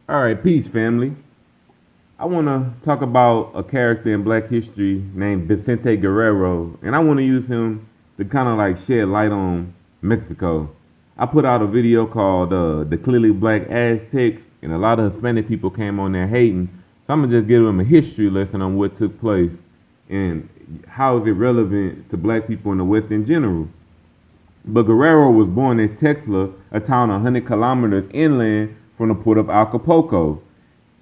All right, peace, family. I want to talk about a character in Black history named Vicente Guerrero, and I want to use him to kind of like shed light on Mexico. I put out a video called "The Clearly Black Aztecs," and a lot of Hispanic people came on there hating. So I'm gonna just give them a history lesson on what took place and how is it relevant to Black people in the West in general. But Guerrero was born in Texla, a town 100 kilometers inland from the port of Acapulco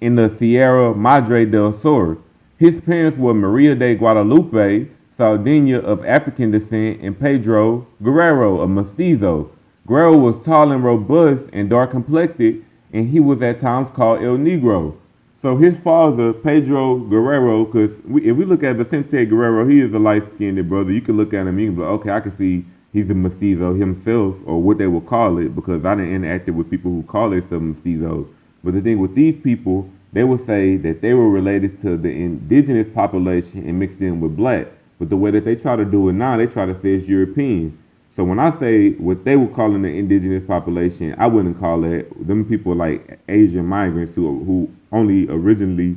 in the Sierra Madre del Sur. His parents were Maria de Guadalupe Saldana of African descent and Pedro Guerrero, a mestizo. Guerrero was tall and robust and dark complected, and he was at times called El Negro. So his father, Pedro Guerrero, because if we look at Vicente Guerrero, he is a light-skinned brother. You can look at him, you can be like, okay, I can see he's a mestizo himself, or what they would call it, because I didn't interact with people who call themselves mestizos. But the thing with these people, they would say that they were related to the indigenous population and mixed in with black. But the way that they try to do it now, they try to say it's European. So when I say what they would call in the indigenous population, I wouldn't call it them people like Asian migrants who only originally,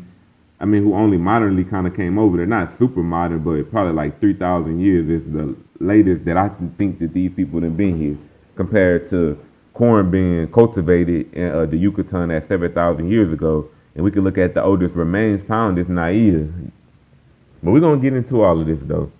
who only modernly kind of came over. They're not super modern, but probably like 3,000 years is the latest that I can think that these people have been here compared to corn being cultivated in the Yucatan at 7,000 years ago. And we can look at the oldest remains found is Naia. But we're going to get into all of this, though.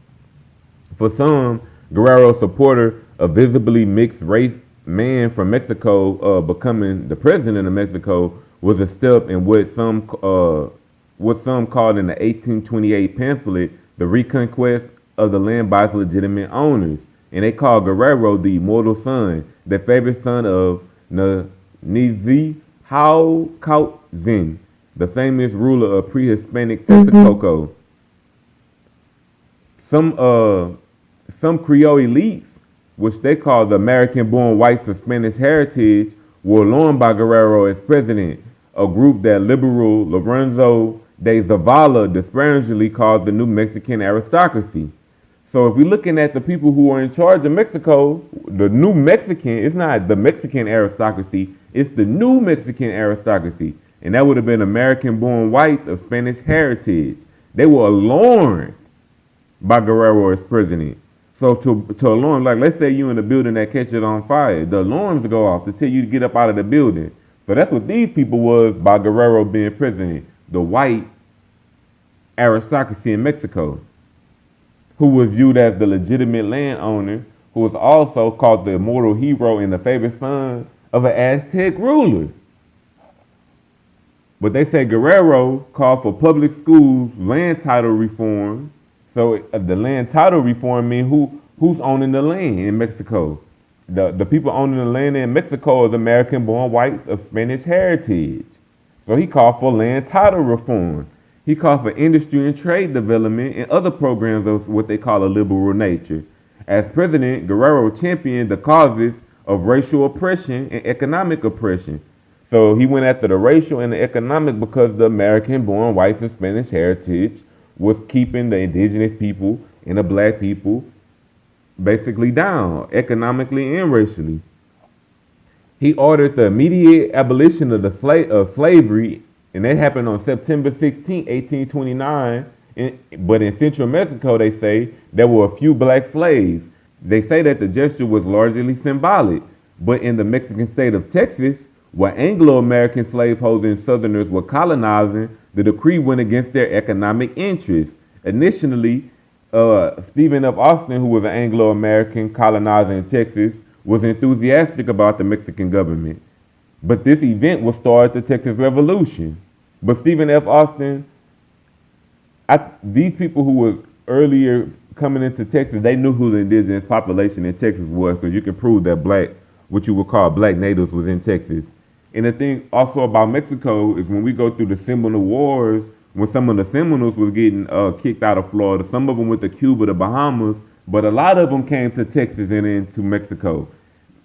For some, Guerrero supporter, a visibly mixed race man from Mexico becoming the president of Mexico, was a step in what some called in the 1828 pamphlet the reconquest of the land by its legitimate owners. And they called Guerrero the immortal son, the favorite son of Nizi Haucautzin, the famous ruler of pre-Hispanic Texcoco. Some Creole elites, which they call the American-born whites of Spanish heritage, were alarmed by Guerrero as president, a group that liberal Lorenzo de Zavala disparagingly called the New Mexican aristocracy. So if we're looking at the people who are in charge of Mexico, the New Mexican, it's not the Mexican aristocracy, it's the New Mexican aristocracy. And that would have been American-born whites of Spanish heritage. They were alarmed by Guerrero as president. So to alarm, like let's say you in a building that catches on fire, the alarms go off to tell you to get up out of the building. So that's what these people was by Guerrero being president, the white aristocracy in Mexico, who was viewed as the legitimate landowner, who was also called the immortal hero and the favorite son of an Aztec ruler. But they say Guerrero called for public schools land title reform. So the land title reform means who's owning the land in Mexico. The people owning the land in Mexico is American-born whites of Spanish heritage. So he called for land title reform. He called for industry and trade development and other programs of what they call a liberal nature. As president, Guerrero championed the causes of racial oppression and economic oppression. So he went after the racial and the economic because the American-born whites of Spanish heritage was keeping the indigenous people and the black people basically down economically and racially. He ordered the immediate abolition of slavery, and that happened on September 16, 1829. But in central Mexico, they say there were a few black slaves. They say that the gesture was largely symbolic. But in the Mexican state of Texas, where Anglo-American slaveholding Southerners were colonizing, the decree went against their economic interests. Initially, Stephen F. Austin, who was an Anglo-American colonizer in Texas, was enthusiastic about the Mexican government. But this event will start the Texas Revolution. But Stephen F. Austin, these people who were earlier coming into Texas, they knew who the indigenous population in Texas was, because you can prove that what you would call black natives was in Texas. And the thing also about Mexico is when we go through the Seminole Wars, when some of the Seminoles was getting kicked out of Florida, some of them went to Cuba, the Bahamas, but a lot of them came to Texas and into Mexico.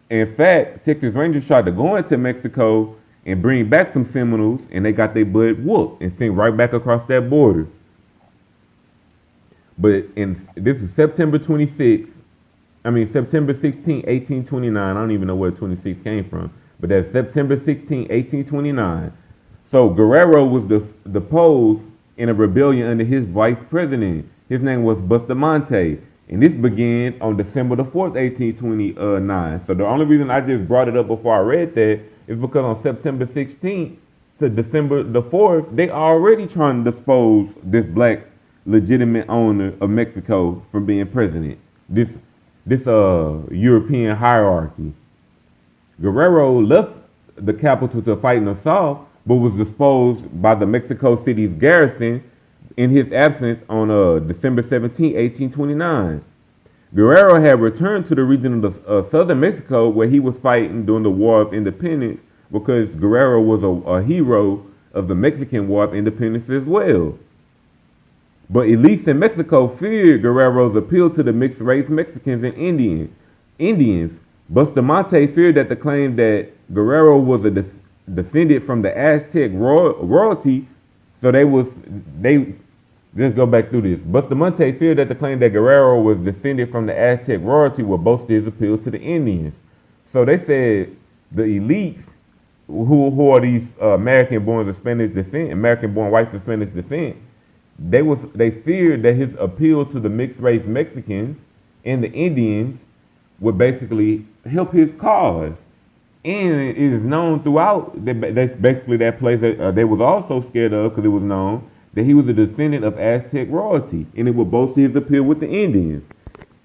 In fact, Texas Rangers tried to go into Mexico and bring back some Seminoles, and they got their butt whooped and sent right back across that border. But this is September 16, 1829. I don't even know where 26 came from. But that's September 16, 1829. So Guerrero was deposed in a rebellion under his vice president. His name was Bustamante. And this began on December the 4th, 1829. So the only reason I just brought it up before I read that is because on September 16th to December the 4th, they already trying to dispose this black legitimate owner of Mexico from being president. This European hierarchy. Guerrero left the capital to fight in the south, but was disposed by the Mexico City's garrison in his absence on December 17, 1829. Guerrero had returned to the region of southern Mexico where he was fighting during the War of Independence because Guerrero was a hero of the Mexican War of Independence as well. But elites in Mexico feared Guerrero's appeal to the mixed race Mexicans and Indians. Bustamante feared that the claim that Guerrero was a descended from the Aztec royalty, so they just go back through this. Bustamante feared that the claim that Guerrero was descended from the Aztec royalty would bolster his appeal to the Indians. So they said the elites, who are these American-born of Spanish descent, American-born whites of Spanish descent, they feared that his appeal to the mixed race Mexicans and the Indians would basically help his cause. And it is known throughout that's basically that place that they was also scared of because it was known that he was a descendant of Aztec royalty, and it would bolster his appeal with the Indians.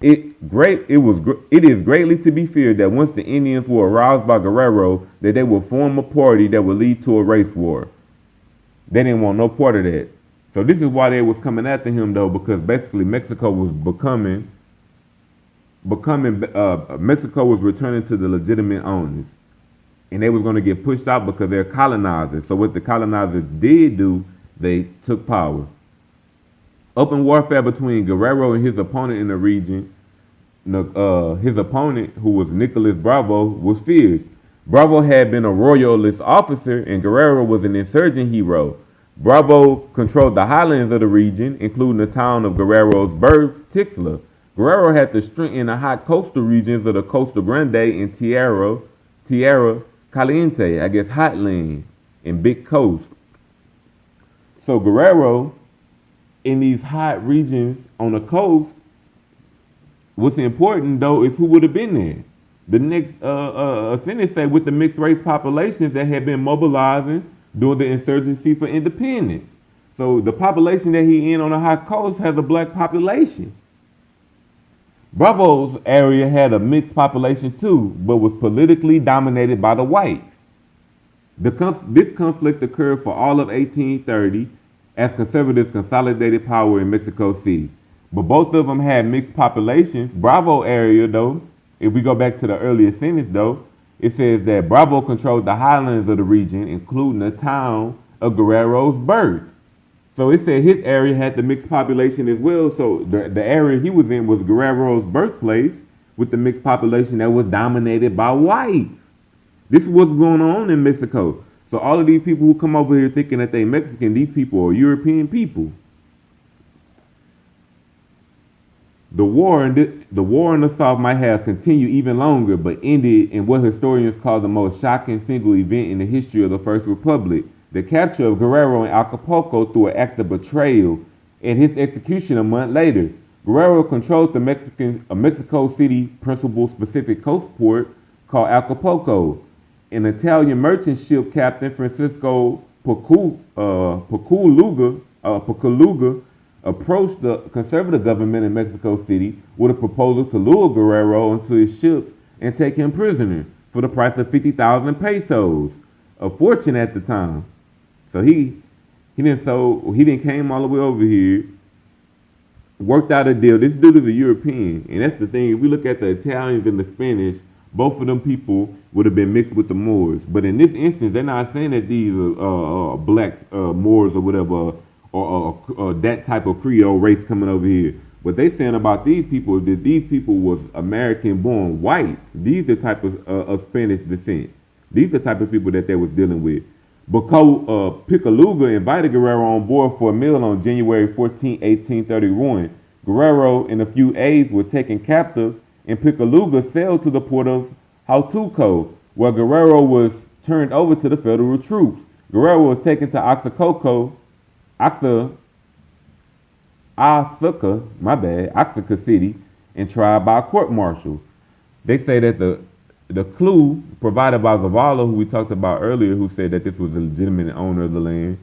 It is greatly to be feared that once the Indians were aroused by Guerrero, that they would form a party that would lead to a race war. They didn't want no part of that. So this is why they was coming after him though, because basically Mexico was Mexico was returning to the legitimate owners, and they was going to get pushed out because they're colonizers. So what the colonizers did do, they took power. Open warfare between Guerrero and his opponent in the region. His opponent, who was Nicolas Bravo, was fierce. Bravo had been a royalist officer, and Guerrero was an insurgent hero. Bravo controlled the highlands of the region, including the town of Guerrero's birth, Tixla. Guerrero had to strengthen the hot coastal regions of the Costa Grande and Tierra Caliente, hot land, and Big Coast. So Guerrero, in these hot regions on the coast, what's important though is who would have been there. The next sentence say with the mixed race populations that had been mobilizing during the insurgency for independence. So the population that he in on the high coast has a black population. Bravo's area had a mixed population too, but was politically dominated by the whites. This conflict occurred for all of 1830 as conservatives consolidated power in Mexico City. But both of them had mixed populations. Bravo area though, if we go back to the earlier sentence though, it says that Bravo controlled the highlands of the region, including the town of Guerrero's birth. So it said his area had the mixed population as well. So the area he was in was Guerrero's birthplace with the mixed population that was dominated by whites. This is what's going on in Mexico. So all of these people who come over here thinking that they Mexican, these people are European people. The war in the South might have continued even longer, but ended in what historians call the most shocking single event in the history of the First Republic: the capture of Guerrero in Acapulco through an act of betrayal, and his execution a month later. Guerrero controlled the Mexico City principal Pacific coast port called Acapulco. An Italian merchant ship captain, Francisco Paculuga, approached the conservative government in Mexico City with a proposal to lure Guerrero into his ship and take him prisoner for the price of 50,000 pesos, a fortune at the time. So he didn't came all the way over here, worked out a deal. This dude is a European, and that's the thing. If we look at the Italians and the Spanish, both of them people would have been mixed with the Moors. But in this instance, they're not saying that these are black Moors or whatever, or that type of Creole race coming over here. What they saying about these people is that these people was American-born whites. These are the type of Spanish descent. These are the type of people that they was dealing with. Because Picaluga invited Guerrero on board for a meal on January 14, 1831. Guerrero and a few aides were taken captive, and Picaluga sailed to the port of Huatulco, where Guerrero was turned over to the federal troops. Guerrero was taken to Oaxaca, Oaxaca City, and tried by a court martial. They say that the clue provided by Zavala, who we talked about earlier, who said that this was a legitimate owner of the land.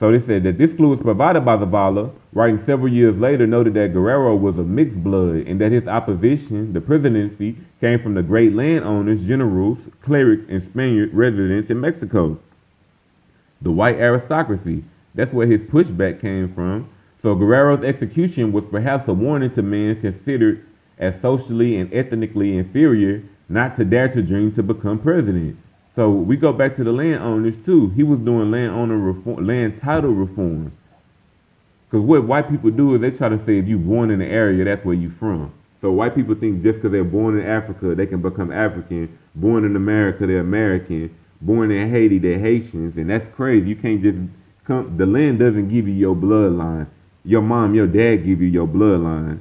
So they said that this clue was provided by Zavala, writing several years later, noted that Guerrero was of mixed blood and that his opposition, the presidency, came from the great landowners, generals, clerics, and Spaniard residents in Mexico. The white aristocracy. That's where his pushback came from. So Guerrero's execution was perhaps a warning to men considered as socially and ethnically inferior not to dare to dream to become president. So we go back to the landowners too. He was doing landowner reform, land title reform. Because what white people do is they try to say if you're born in the area, that's where you're from. So white people think just because they're born in Africa, they can become African. Born in America, they're American. Born in Haiti, they're Haitians. And that's crazy. You can't just come. The land doesn't give you your bloodline. Your mom, your dad give you your bloodline.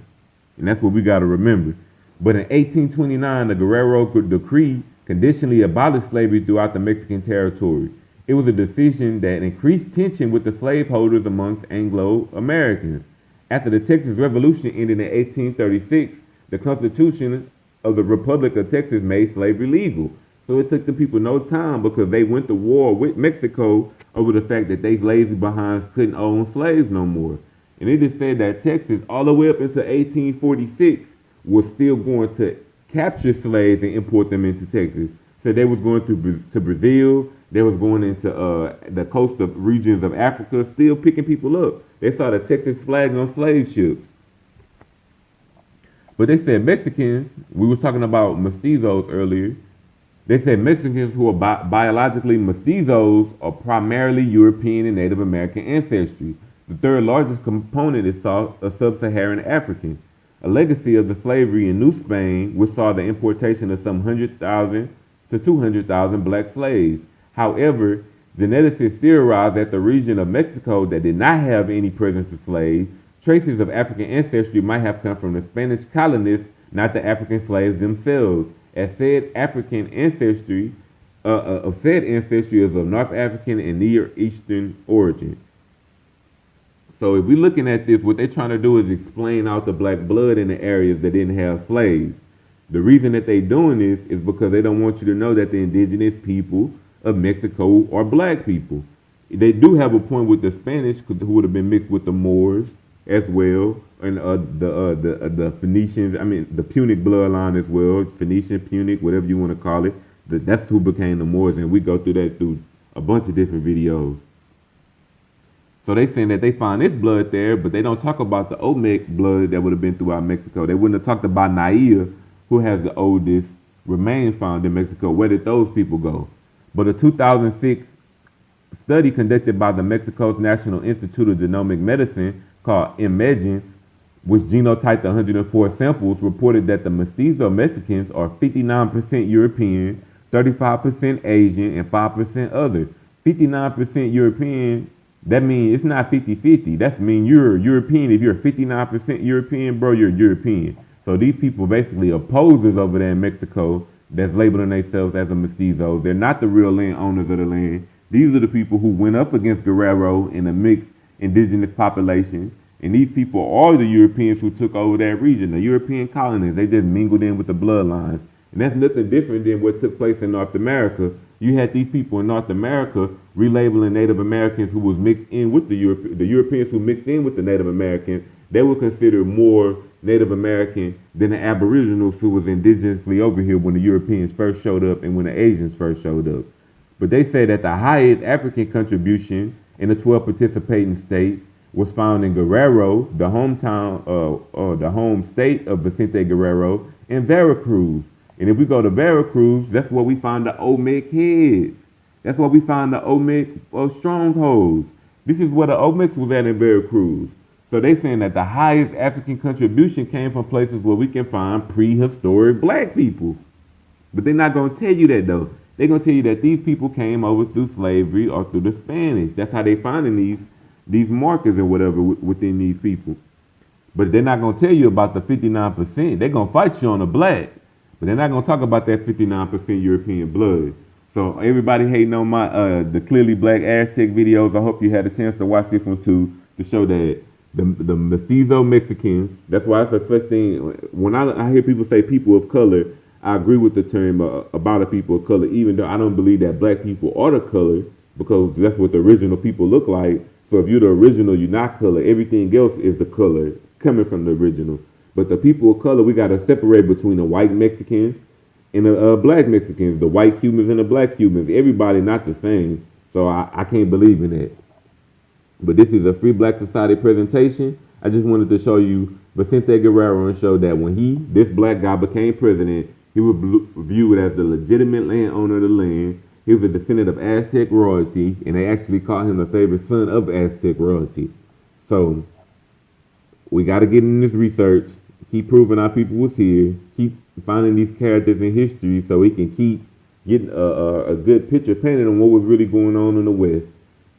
And that's what we got to remember. But in 1829, the Guerrero Decree conditionally abolished slavery throughout the Mexican territory. It was a decision that increased tension with the slaveholders amongst Anglo-Americans. After the Texas Revolution ended in 1836, the Constitution of the Republic of Texas made slavery legal. So it took the people no time because they went to war with Mexico over the fact that they lazy behinds couldn't own slaves no more. And it is said that Texas, all the way up until 1846, was still going to capture slaves and import them into Texas. So they was going to Brazil, they was going into the coast of regions of Africa, still picking people up. They saw the Texas flag on slave ships. But they said Mexicans, we was talking about mestizos earlier, they said Mexicans who are biologically mestizos are primarily European and Native American ancestry. The third largest component is sub-Saharan African, a legacy of the slavery in New Spain, which saw the importation of some 100,000 to 200,000 black slaves. However, geneticists theorize that the region of Mexico that did not have any presence of slaves, traces of African ancestry might have come from the Spanish colonists, not the African slaves themselves, as said African ancestry is of North African and Near Eastern origin. So if we're looking at this, what they're trying to do is explain out the black blood in the areas that didn't have slaves. The reason that they're doing this is because they don't want you to know that the indigenous people of Mexico are black people. They do have a point with the Spanish who would have been mixed with the Moors as well, and the Phoenicians, the Punic bloodline as well, Phoenician, Punic, whatever you want to call it. That's who became the Moors, and we go through that through a bunch of different videos. So they saying that they find this blood there, but they don't talk about the Olmec blood that would have been throughout Mexico. They wouldn't have talked about Naia, who has the oldest remains found in Mexico. Where did those people go? But a 2006 study conducted by the Mexico's National Institute of Genomic Medicine called IMAGINE, which genotyped 104 samples, reported that the mestizo Mexicans are 59% European, 35% Asian, and 5% other. 59% European, that means it's not 50-50. That means you're European. If you're 59% European, bro, you're European. So these people basically are posers over there in Mexico that's labeling themselves as a mestizo. They're not the real landowners of the land. These are the people who went up against Guerrero in a mixed indigenous population. And these people are the Europeans who took over that region, the European colonists. They just mingled in with the bloodlines. And that's nothing different than what took place in North America. You had these people in North America relabeling Native Americans who was mixed in with the Europeans who mixed in with the Native Americans. They were considered more Native American than the Aboriginals who was indigenously over here when the Europeans first showed up and when the Asians first showed up. But they say that the highest African contribution in the 12 participating states was found in Guerrero, the the home state of Vicente Guerrero, and Veracruz. And if we go to Veracruz, that's where we find the Olmec heads. That's where we find the Olmec strongholds. This is where the Olmecs was at in Veracruz. So they saying that the highest African contribution came from places where we can find prehistoric black people. But they're not going to tell you that though. They're going to tell you that these people came over through slavery or through the Spanish. That's how they finding these markers or whatever within these people. But they're not going to tell you about the 59%. They're going to fight you on the black. But they're not going to talk about that 59% European blood. So everybody hating on my the clearly black Aztec videos. I hope you had a chance to watch this one too to show that the mestizo Mexicans. That's why it's a such thing. When I hear people say people of color, I agree with the term about a people of color. Even though I don't believe that black people are the color because that's what the original people look like. So if you're the original, you're not color. Everything else is the color coming from the original. But the people of color, we got to separate between the white Mexicans and the black Mexicans, the white Cubans and the black Cubans. Everybody not the same. So I can't believe in that. But this is a Free Black Society presentation. I just wanted to show you Vicente Guerrero and show that when this black guy became president, he was viewed as the legitimate landowner of the land. He was a descendant of Aztec royalty, and they actually called him the favorite son of Aztec royalty. So we got to get in this research, keep proving our people was here, keep finding these characters in history so we can keep getting a good picture painted on what was really going on in the West.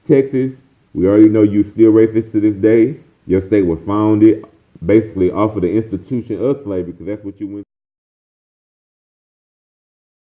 Texas, we already know you still racist to this day. Your state was founded basically off of the institution of slavery because that's what you went